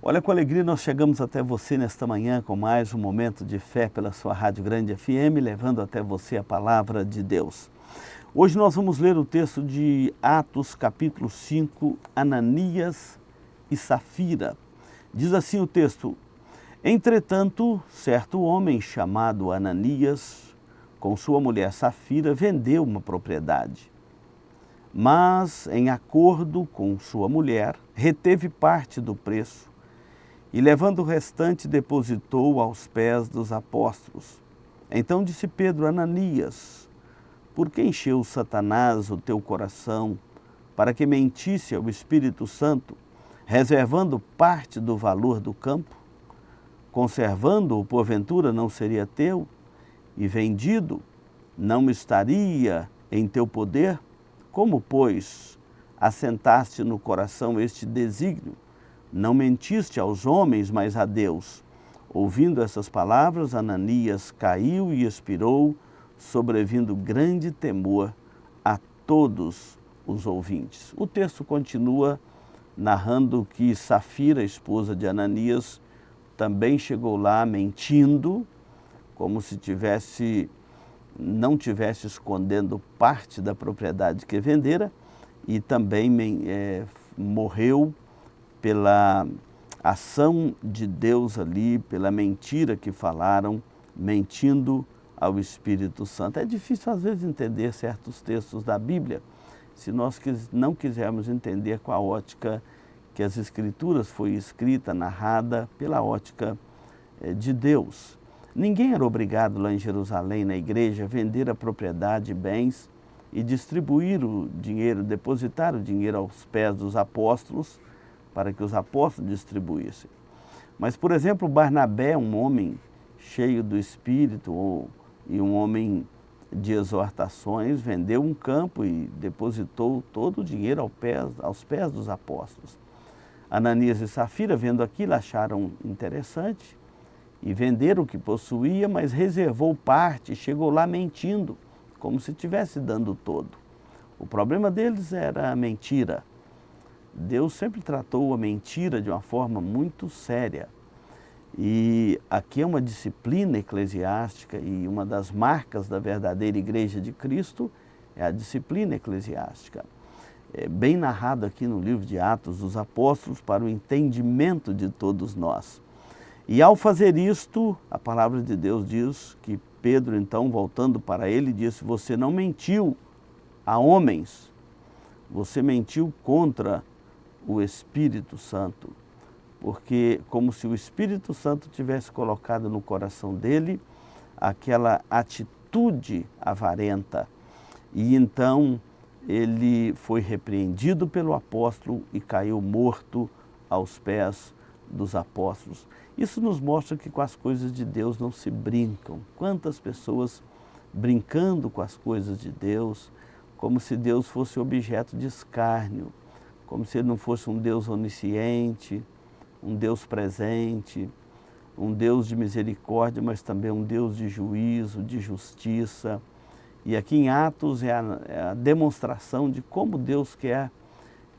Olha, com alegria nós chegamos até você nesta manhã com mais um momento de fé pela sua Rádio Grande FM, levando até você a palavra de Deus. Hoje nós vamos ler o texto de Atos, capítulo 5, Ananias e Safira. Diz assim o texto: Entretanto, certo homem chamado Ananias, com sua mulher Safira, vendeu uma propriedade. Mas, em acordo com sua mulher, reteve parte do preço e, levando o restante, depositou aos pés dos apóstolos. Então disse Pedro a Ananias: Por que encheu Satanás o teu coração para que mentisse ao Espírito Santo, reservando parte do valor do campo? Conservando-o, porventura, não seria teu? E vendido, não estaria em teu poder? Como, pois, assentaste no coração este desígnio? Não mentiste aos homens, mas a Deus. Ouvindo essas palavras, Ananias caiu e expirou, sobrevindo grande temor a todos os ouvintes. O texto continua narrando que Safira, esposa de Ananias, também chegou lá mentindo, como se não tivesse escondendo parte da propriedade que vendera, e também morreu pela ação de Deus ali, pela mentira que falaram, mentindo ao Espírito Santo. É difícil às vezes entender certos textos da Bíblia, se nós não quisermos entender com a ótica que as Escrituras foi escrita, narrada pela ótica de Deus. Ninguém era obrigado lá em Jerusalém, na igreja, a vender a propriedade e bens e distribuir o dinheiro, depositar o dinheiro aos pés dos apóstolos, para que os apóstolos distribuíssem. Mas, por exemplo, Barnabé, um homem cheio do Espírito e um homem de exortações, vendeu um campo e depositou todo o dinheiro aos pés dos apóstolos. Ananias e Safira, vendo aquilo, acharam interessante e venderam o que possuía, mas reservou parte e chegou lá mentindo, como se estivesse dando todo. O problema deles era a mentira. Deus sempre tratou a mentira de uma forma muito séria. E aqui é uma disciplina eclesiástica, e uma das marcas da verdadeira Igreja de Cristo é a disciplina eclesiástica. É bem narrado aqui no livro de Atos dos Apóstolos para o entendimento de todos nós. E ao fazer isto, a palavra de Deus diz que Pedro, então, voltando para ele, disse: Você não mentiu a homens, você mentiu contra o Espírito Santo, porque como se o Espírito Santo tivesse colocado no coração dele aquela atitude avarenta. E então ele foi repreendido pelo apóstolo e caiu morto aos pés dos apóstolos. Isso nos mostra que com as coisas de Deus não se brincam. Quantas pessoas brincando com as coisas de Deus, como se Deus fosse objeto de escárnio, como se ele não fosse um Deus onisciente, um Deus presente, um Deus de misericórdia, mas também um Deus de juízo, de justiça. E aqui em Atos é a demonstração de como Deus quer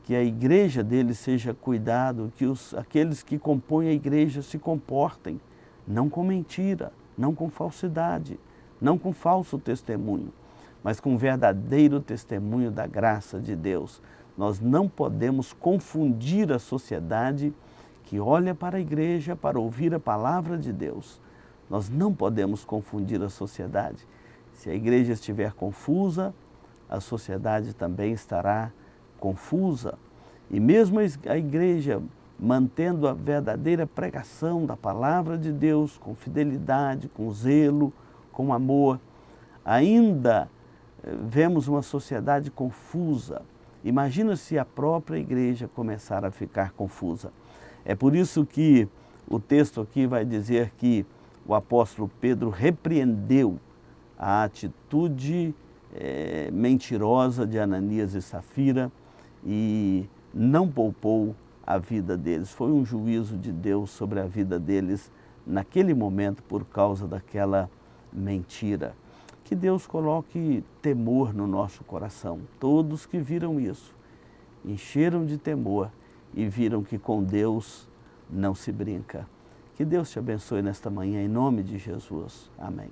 que a igreja dele seja cuidado, que aqueles que compõem a igreja se comportem, não com mentira, não com falsidade, não com falso testemunho, mas com verdadeiro testemunho da graça de Deus. Nós não podemos confundir a sociedade que olha para a igreja para ouvir a palavra de Deus. Nós não podemos confundir a sociedade. Se a igreja estiver confusa, a sociedade também estará confusa. E mesmo a igreja mantendo a verdadeira pregação da palavra de Deus, com fidelidade, com zelo, com amor, ainda vemos uma sociedade confusa. Imagina se a própria igreja começar a ficar confusa. É por isso que o texto aqui vai dizer que o apóstolo Pedro repreendeu a atitude mentirosa de Ananias e Safira e não poupou a vida deles. Foi um juízo de Deus sobre a vida deles naquele momento por causa daquela mentira. Que Deus coloque temor no nosso coração. Todos que viram isso, encheram de temor e viram que com Deus não se brinca. Que Deus te abençoe nesta manhã, em nome de Jesus. Amém.